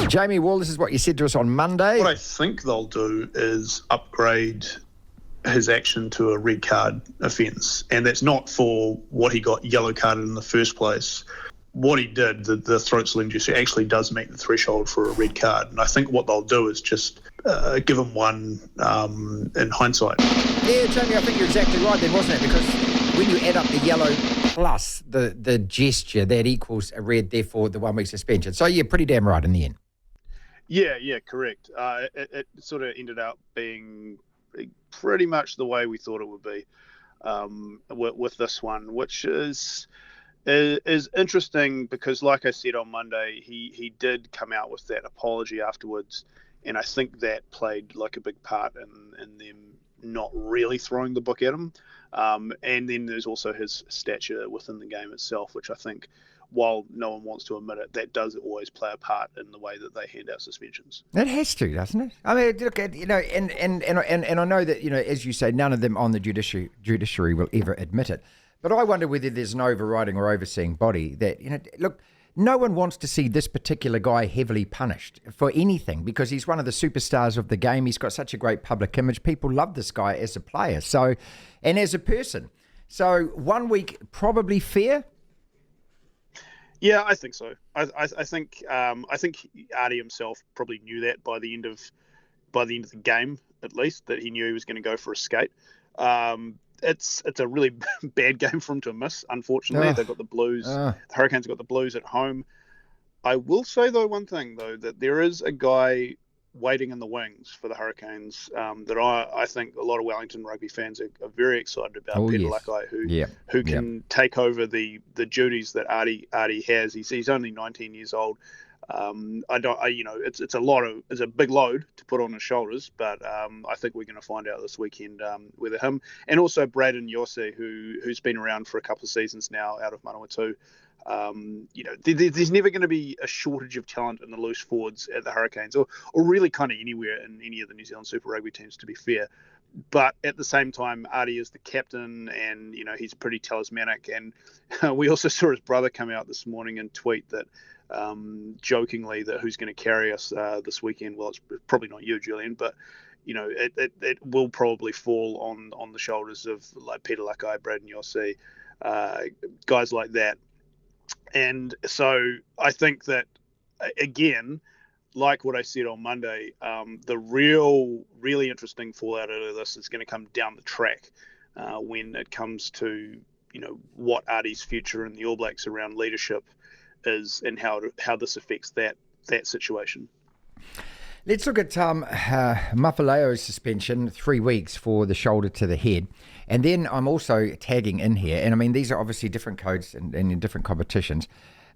Jamie Wall, this is what you said to us on Monday. What I think they'll do is upgrade his action to a red card offence, and that's not for what he got yellow carded in the first place. What he did, the throat sling gesture, actually does meet the threshold for a red card, and I think what they'll do is just give him one in hindsight. Yeah, Jamie, I think you're exactly right then, wasn't it? Because when you add up the yellow plus the gesture, that equals a red, therefore the 1 week suspension. So you're pretty damn right in the end. Yeah, correct. It sort of ended up being pretty much the way we thought it would be with this one, which is interesting because, like I said on Monday, he did come out with that apology afterwards, and I think that played like a big part in them not really throwing the book at him. And then there's also his stature within the game itself, which I think, while no one wants to admit it, that does always play a part in the way that they hand out suspensions. It has to, doesn't it? I mean, look at, and I know that, as you say, none of them on the judiciary will ever admit it. But I wonder whether there's an overriding or overseeing body that, look, no one wants to see this particular guy heavily punished for anything because he's one of the superstars of the game. He's got such a great public image. People love this guy as a player, and as a person. So 1 week probably fair. Yeah, I think so. I think Ardie himself probably knew that by the end of the game, at least, that he knew he was going to go for a skate. It's a really bad game for him to miss, unfortunately. They've got the Blues. The Hurricanes have got the Blues at home. I will say, though, one thing, though, that there is a guy waiting in the wings for the Hurricanes that I think a lot of Wellington rugby fans are very excited about. Peter Lakai, who can take over the duties that Ardie has. He's only 19 years old. It's a big load to put on his shoulders, but I think we're going to find out this weekend whether him and also Braden Yossi, who's been around for a couple of seasons now out of Manawatu. There's never going to be a shortage of talent in the loose forwards at the Hurricanes, or really kind of anywhere in any of the New Zealand Super Rugby teams, to be fair. But at the same time, Ardie is the captain, and he's pretty talismanic. And we also saw his brother come out this morning and tweet that, jokingly, that who's going to carry us this weekend. Well, it's probably not you, Julian, but it will probably fall on the shoulders of like Peter Lakai, Braden Yossi, guys like that. And so I think that, again, like what I said on Monday, the really interesting fallout out of this is going to come down the track when it comes to, what Ardie's future in the All Blacks around leadership is and how this affects that situation. Let's look at Mafaleo's suspension, 3 weeks for the shoulder to the head. And then I'm also tagging in here, and I mean, these are obviously different codes and in different competitions,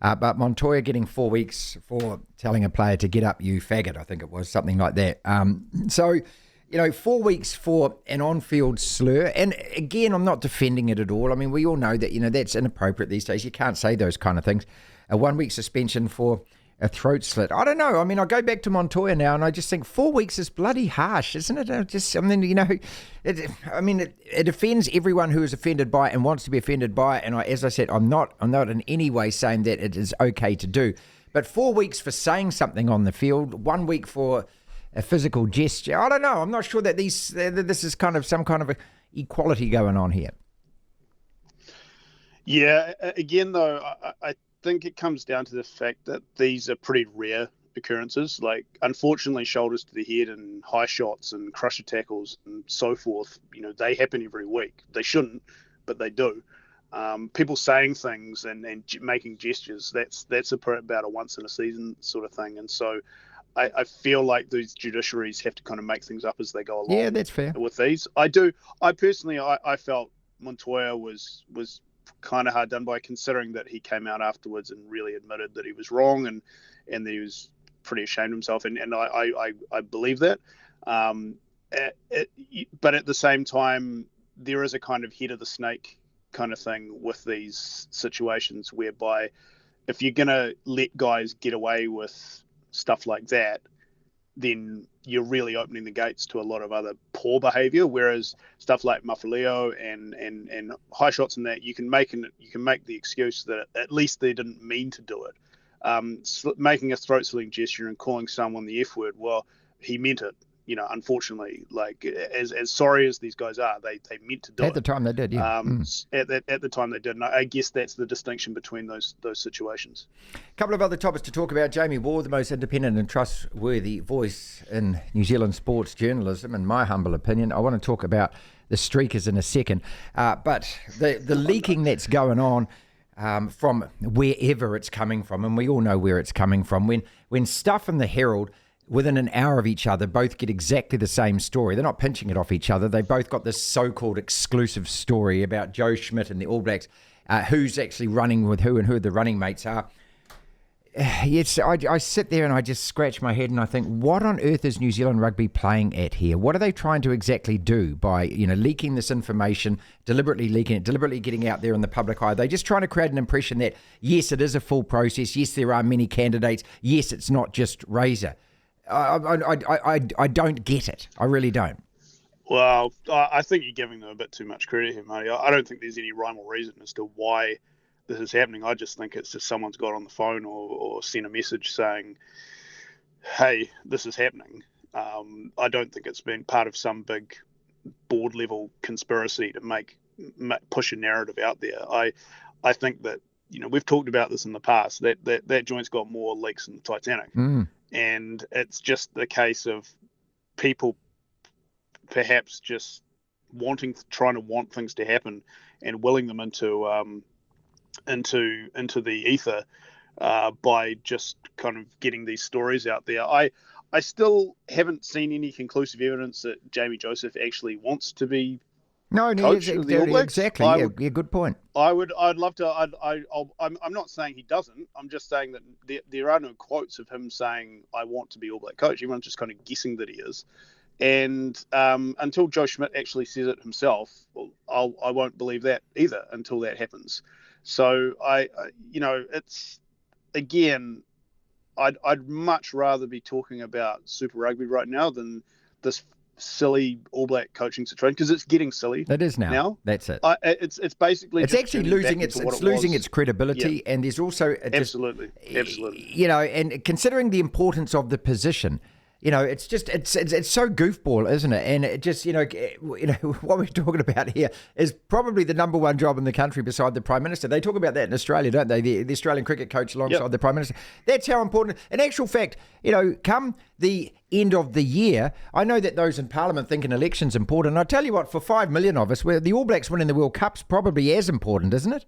but Montoya getting 4 weeks for telling a player to get up, you faggot, I think it was, something like that. 4 weeks for an on-field slur. And again, I'm not defending it at all. I mean, we all know that, that's inappropriate these days. You can't say those kind of things. A 1 week suspension for a throat slit. I don't know. I mean, I go back to Montoya now, and I just think 4 weeks is bloody harsh, isn't it? It offends everyone who is offended by it and wants to be offended by it. And as I said, I'm not in any way saying that it is okay to do. But 4 weeks for saying something on the field, 1 week for a physical gesture. I don't know. I'm not sure that this is kind of some kind of equality going on here. Yeah. Again, though, I think it comes down to the fact that these are pretty rare occurrences. Like, unfortunately, shoulders to the head and high shots and crusher tackles and so forth, they happen every week. They shouldn't, but they do. People saying things and making gestures, that's about a once in a season sort of thing. And so I feel like these judiciaries have to kind of make things up as they go along. Yeah, that's fair. With these, I do. I personally, I felt Montoya was kind of hard done by, considering that he came out afterwards and really admitted that he was wrong and that he was pretty ashamed of himself, and I believe that. But at the same time, there is a kind of head of the snake kind of thing with these situations, whereby if you're going to let guys get away with stuff like that, then you're really opening the gates to a lot of other poor behaviour. Whereas stuff like Mafaleo and high shots and that, you can make the excuse that at least they didn't mean to do it. making a throat-slitting gesture and calling someone the F word. Well, he meant it. Unfortunately, like as sorry as these guys are, they meant to do it. At the time they did, yeah. At the time they did, and I guess that's the distinction between those situations. A couple of other topics to talk about. Jamie Ward, the most independent and trustworthy voice in New Zealand sports journalism, in my humble opinion. I want to talk about the streakers in a second, but the leaking that's going on from wherever it's coming from, and we all know where it's coming from. When Stuff and the Herald, within an hour of each other, both get exactly the same story. They're not pinching it off each other. They both got this so-called exclusive story about Joe Schmidt and the All Blacks, who's actually running with who and who the running mates are. Yes, I sit there and I just scratch my head and I think, what on earth is New Zealand rugby playing at here? What are they trying to exactly do by, leaking this information, deliberately leaking it, deliberately getting out there in the public eye? Are they just trying to create an impression that, yes, it is a full process. Yes, there are many candidates. Yes, it's not just Razor. I don't get it. I really don't. Well, I think you're giving them a bit too much credit here, Marty. I don't think there's any rhyme or reason as to why this is happening. I just think it's just someone's got on the phone or sent a message saying, hey, this is happening. I don't think it's been part of some big board level conspiracy to push a narrative out there. I think that, we've talked about this in the past, that joint's got more leaks than the Titanic. And it's just the case of people perhaps just trying to want things to happen and willing them into the ether by just kind of getting these stories out there. I still haven't seen any conclusive evidence that Jamie Joseph actually wants to be coach of the All Blacks. Exactly. Yeah, good point. I'd love to. I'm not saying he doesn't. I'm just saying that there are no quotes of him saying, I want to be All Black coach. Everyone's just kind of guessing that he is. And until Joe Schmidt actually says it himself, I won't believe that either until that happens. So it's, again, I'd much rather be talking about Super Rugby right now than this silly All Black coaching situation, because it's getting silly. It is now. That's it. It's basically it's actually losing its credibility, and there's also absolutely. And considering the importance of the position. It's just it's so goofball, isn't it? And it just what we're talking about here is probably the number one job in the country beside the Prime Minister. They talk about that in Australia, don't they? The Australian cricket coach alongside the Prime Minister. That's how important. In actual fact, come the end of the year, I know that those in Parliament think an election's important. And I tell you what, for 5 million of us, where the All Blacks winning the World Cup's probably as important, isn't it?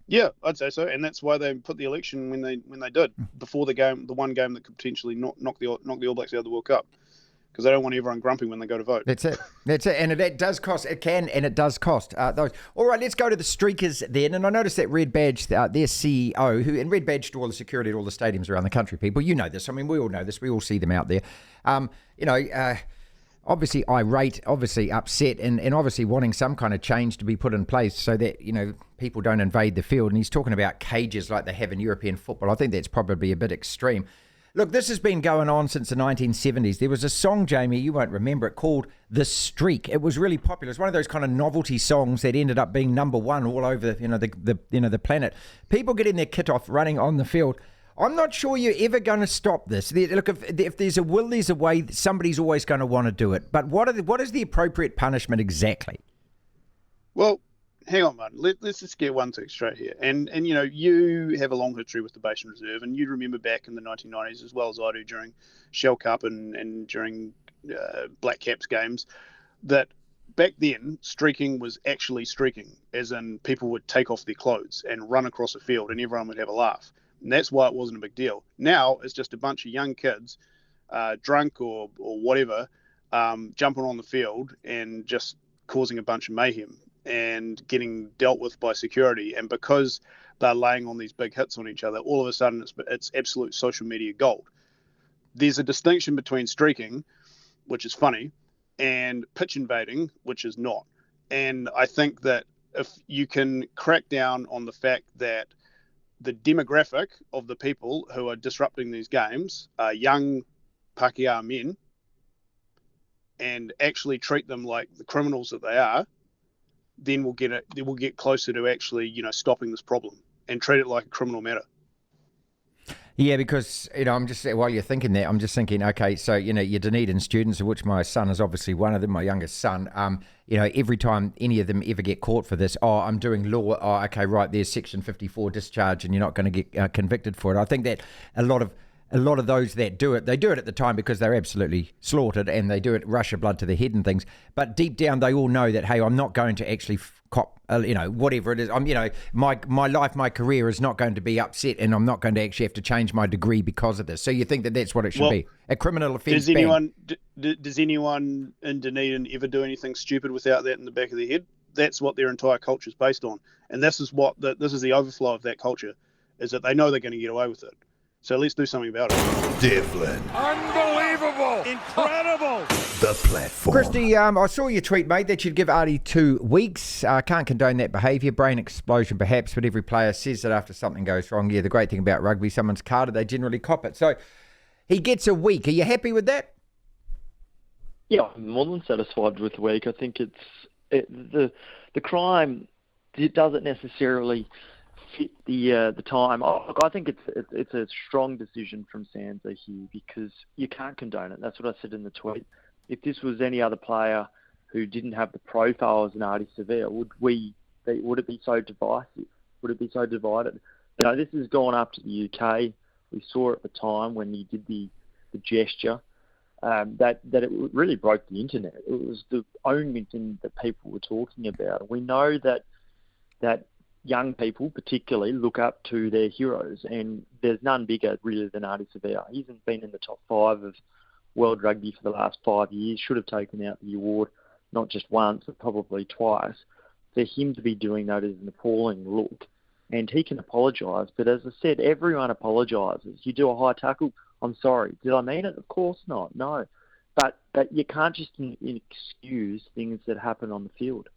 Yeah, I'd say so, and that's why they put the election when they did, before the one game that could potentially knock the All Blacks out of the World Cup, because they don't want everyone grumpy when they go to vote. That's it, and that does cost. It can, and it does cost those. All right, let's go to the streakers then. And I noticed that Red Badge, their CEO, who Red Badge do all the security at all the stadiums around the country. People, you know this. I mean, we all know this. We all see them out there. Obviously irate, obviously upset, and obviously wanting some kind of change to be put in place so that, people don't invade the field. And he's talking about cages like they have in European football. I think that's probably a bit extreme. Look, this has been going on since the 1970s. There was a song, Jamie, you won't remember it, called The Streak. It was really popular. It's one of those kind of novelty songs that ended up being number one all over the planet. People getting their kit off, running on the field. I'm not sure you're ever going to stop this. Look, if there's a will, there's a way. Somebody's always going to want to do it. But what is the appropriate punishment exactly? Well, hang on, Martin. Let's just get one thing straight here. And you have a long history with the Basin Reserve, and you remember back in the 1990s, as well as I do, during Shell Cup and during Black Caps games, that back then streaking was actually streaking, as in people would take off their clothes and run across a field, and everyone would have a laugh. And that's why it wasn't a big deal. Now it's just a bunch of young kids, drunk or whatever, jumping on the field and just causing a bunch of mayhem and getting dealt with by security. And because they're laying on these big hits on each other, all of a sudden it's absolute social media gold. There's a distinction between streaking, which is funny, and pitch invading, which is not. And I think that if you can crack down on the fact that the demographic of the people who are disrupting these games are young Pākehā men, and actually treat them like the criminals that they are, then we'll get closer to actually, stopping this problem. and treat it like a criminal matter. Yeah, because, I'm just, while you're thinking that, I'm just thinking, okay, so, your Dunedin students, of which my son is obviously one of them, my youngest son, every time any of them ever get caught for this, I'm doing law, okay, right, there's Section 54 discharge and you're not going to get convicted for it. I think that a lot of those that do it, they do it at the time because they're absolutely slaughtered and they do it, rush of blood to the head and things. But deep down, they all know that, hey, I'm not going to actually cop, whatever it is. My life, my career is not going to be upset and I'm not going to actually have to change my degree because of this. So you think that that's what it should be? A criminal offence. Does anyone in Dunedin ever do anything stupid without that in the back of their head? That's what their entire culture is based on. And this is the overflow of that culture, is that they know they're going to get away with it. So let's do something about it. Devlin. Unbelievable. Incredible. The platform. Christy, I saw your tweet, mate, that you'd give Ardie 2 weeks. Can't condone that behaviour. Brain explosion, perhaps, but every player says that after something goes wrong. Yeah, the great thing about rugby, someone's carded, they generally cop it. So he gets a week. Are you happy with that? Yeah, I'm more than satisfied with the week. I think the crime, it doesn't necessarily fit the time. Look, I think it's a strong decision from SANZAAR here because you can't condone it. That's what I said in the tweet. If this was any other player who didn't have the profile as an Ardie Savea, would it be so divisive? Would it be so divided? This has gone up to the UK. We saw it at the time when he did the gesture. That it really broke the internet. It was the only thing that people were talking about. We know that young people particularly look up to their heroes, and there's none bigger really than Ardie Savea. He hasn't been in the top 5 of world rugby for the last 5 years, should have taken out the award not just once, but probably twice. For him to be doing that is an appalling look, and he can apologise. But as I said, everyone apologises. You do a high tackle, I'm sorry. Did I mean it? Of course not, no. But you can't just excuse things that happen on the field.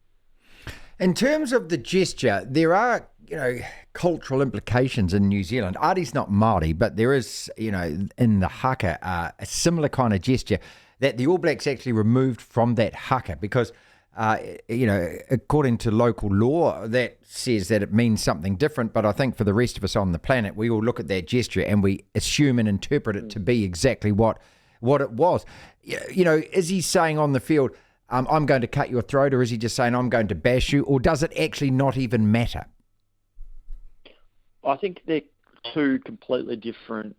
In terms of the gesture, there are, cultural implications in New Zealand. Ardie's not Māori, but there is, in the haka, a similar kind of gesture that the All Blacks actually removed from that haka because, according to local law, that says that it means something different. But I think for the rest of us on the planet, we all look at that gesture and we assume and interpret it to be exactly what it was. Is he saying on the field, I'm going to cut your throat, or is he just saying I'm going to bash you, or does it actually not even matter? I think they're two completely different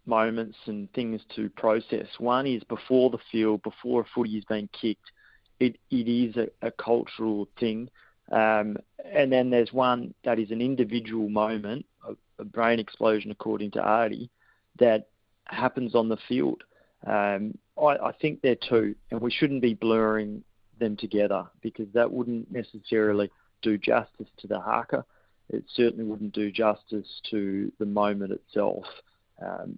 moments and things to process. One is before the field, before a footy is being kicked, it is a cultural thing. And then there's one that is an individual moment, a brain explosion according to Ardie, that happens on the field. I think they're two, and we shouldn't be blurring them together because that wouldn't necessarily do justice to the haka. It certainly wouldn't do justice to the moment itself.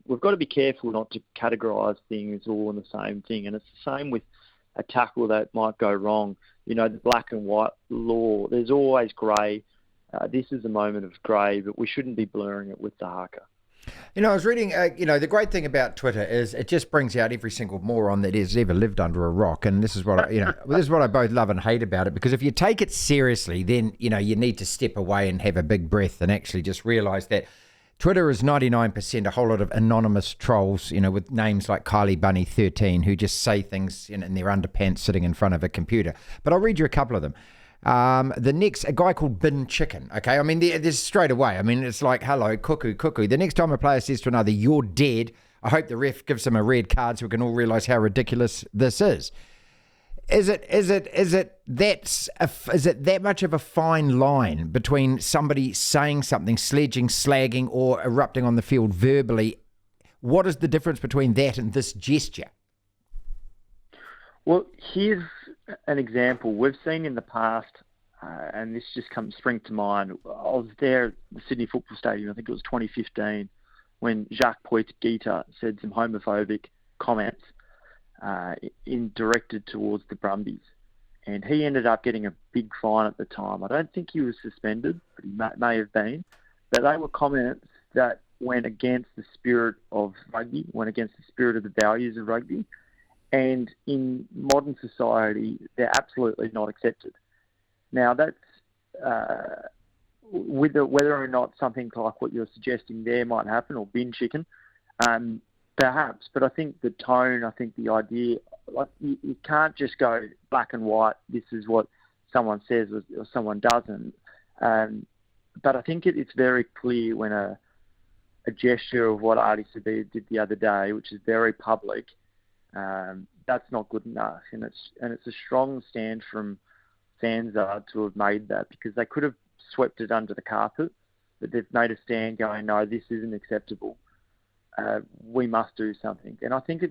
We've got to be careful not to categorise things all in the same thing, and it's the same with a tackle that might go wrong. The black and white law, there's always grey. This is a moment of grey, but we shouldn't be blurring it with the haka. I was reading, the great thing about Twitter is it just brings out every single moron that has ever lived under a rock. And this is what this is what I both love and hate about it, because if you take it seriously, then, you need to step away and have a big breath and actually just realise that Twitter is 99% a whole lot of anonymous trolls, with names like Kylie Bunny 13 who just say things in their underpants sitting in front of a computer. But I'll read you a couple of them. The next, a guy called Bin Chicken. Okay, I mean, there's straight away. I mean, it's like, hello, cuckoo, cuckoo. The next time a player says to another, "You're dead," I hope the ref gives him a red card so we can all realise how ridiculous this is. Is it that much of a fine line between somebody saying something, sledging, slagging, or erupting on the field verbally? What is the difference between that and this gesture? Well, here's an example we've seen in the past, and this just springs to mind. I was there at the Sydney Football Stadium, I think it was 2015, when Jacques Poit-Guita said some homophobic comments directed towards the Brumbies. And he ended up getting a big fine at the time. I don't think he was suspended, but he may have been. But they were comments that went against the spirit of rugby, went against the spirit of the values of rugby. And in modern society, they're absolutely not accepted. Now, that's whether or not something like what you're suggesting there might happen, or bin chicken, perhaps. But I think the tone, I think the idea, like you can't just go black and white. This is what someone says or someone doesn't. But I think it's very clear when a gesture of what Ardie Savea did the other day, which is very public, that's not good enough. And it's a strong stand from SANZAAR to have made that, because they could have swept it under the carpet, but they've made a stand going, no, this isn't acceptable. We must do something. And I think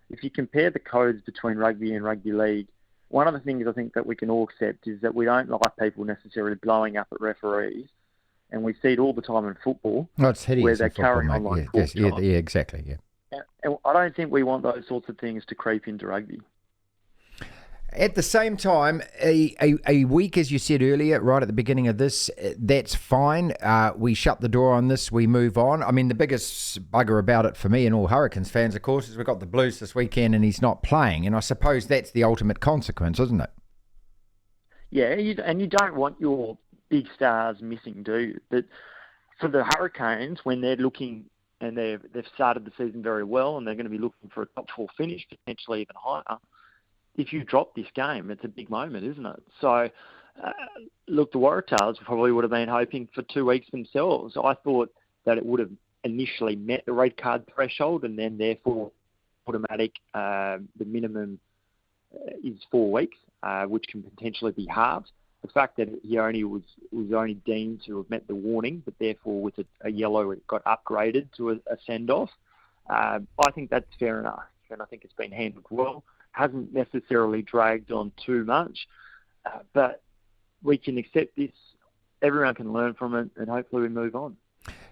if you compare the codes between rugby and rugby league, one of the things I think that we can all accept is that we don't like people necessarily blowing up at referees. And we see it all the time in football. Oh, it's hideous where they're in football, carrying mate. on like Yeah, exactly, yeah. And I don't think we want those sorts of things to creep into rugby. At the same time, a week, as you said earlier, right at the beginning of this, that's fine. We shut the door on this, we move on. I mean, the biggest bugger about it for me and all Hurricanes fans, of course, is we've got the Blues this weekend and he's not playing. And I suppose that's the ultimate consequence, isn't it? Yeah, and you don't want your big stars missing, do you? But for the Hurricanes, when they're looking, and they've started the season very well, and they're going to be looking for a top 4 finish, potentially even higher, if you drop this game, it's a big moment, isn't it? So, look, the Waratahs probably would have been hoping for 2 weeks themselves. I thought that it would have initially met the red card threshold, and then therefore automatic, the minimum is 4 weeks, which can potentially be halved. The fact that he was only deemed to have met the warning, but therefore with a yellow it got upgraded to a send-off, I think that's fair enough, and I think it's been handled well. Hasn't necessarily dragged on too much, but we can accept this. Everyone can learn from it, and hopefully we move on.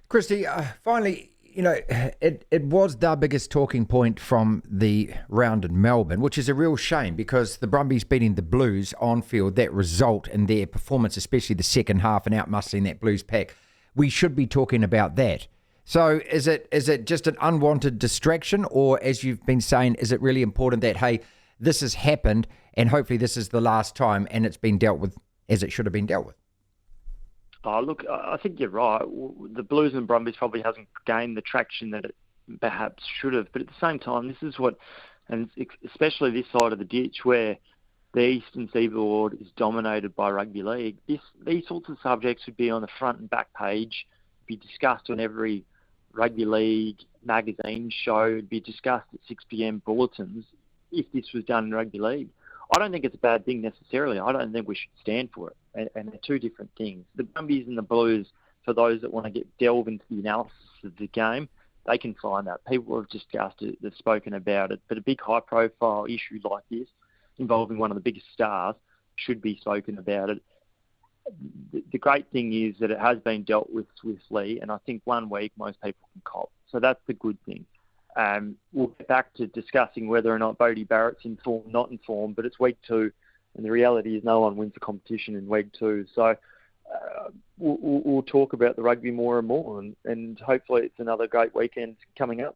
Christy, finally, it was the biggest talking point from the round in Melbourne, which is a real shame because the Brumbies beating the Blues on field, that result in their performance, especially the second half and outmustering that Blues pack, we should be talking about that. So is it just an unwanted distraction, or as you've been saying, is it really important that, hey, this has happened and hopefully this is the last time and it's been dealt with as it should have been dealt with? Oh, look, I think you're right. The Blues and Brumbies probably hasn't gained the traction that it perhaps should have. But at the same time, this is what, and especially this side of the ditch where the Eastern Seaboard is dominated by rugby league, these sorts of subjects would be on the front and back page, be discussed on every rugby league magazine show, be discussed at 6 p.m. bulletins if this was done in rugby league. I don't think it's a bad thing necessarily. I don't think we should stand for it. And they're two different things. The Brumbies and the Blues, for those that want to delve into the analysis of the game, they can find that. People have discussed it, they've spoken about it. But a big high-profile issue like this, involving one of the biggest stars, should be spoken about it. The great thing is that it has been dealt with swiftly, and I think 1 week most people can cop. So that's the good thing. We'll get back to discussing whether or not Bodie Barrett's in form, not in form, but it's week 2, and the reality is no one wins the competition in week 2. So we'll talk about the rugby more and more, and hopefully it's another great weekend coming up.